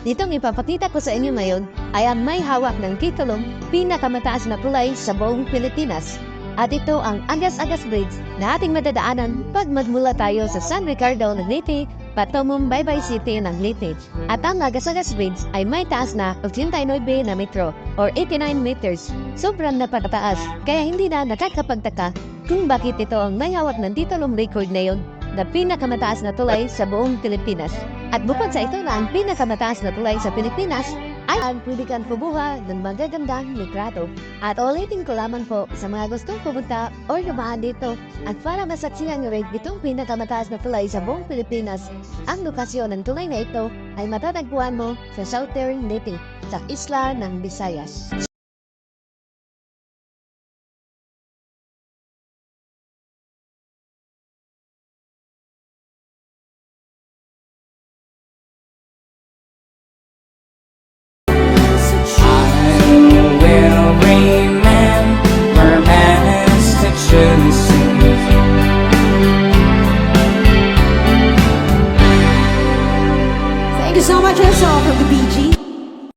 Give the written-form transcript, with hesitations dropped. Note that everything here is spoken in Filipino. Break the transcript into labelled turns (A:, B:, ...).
A: Nitong ipapakita ko sa inyo ngayon ay ang may hawak ng titulong pinakamataas na tulay sa buong Pilipinas. At ito ang Agas-Agas Bridge na ating madadaanan pag magmula tayo sa San Ricardo ng Leyte patungong Baybay City ng Leyte. At ang Agas-Agas Bridge ay may taas na 89 na metro or 89 meters. Sobrang napakataas kaya hindi na nakakapagtaka kung bakit ito ang may hawak ng titulong record na yun na pinakamataas na tulay sa buong Pilipinas. At bukod sa ito na ang pinakamataas na tulay sa Pilipinas ay ang pwede kang kubuha ng magagandang litrato. At ulitin ko lamang po sa mga gustong pumunta o lumahan dito at para masaksihan nyo rin itong pinakamataas na tulay sa buong Pilipinas. Ang lokasyon ng tulay na ito ay matatagpuan mo sa Southern Leyte sa isla ng Visayas.
B: Thank you so much, also from the BG.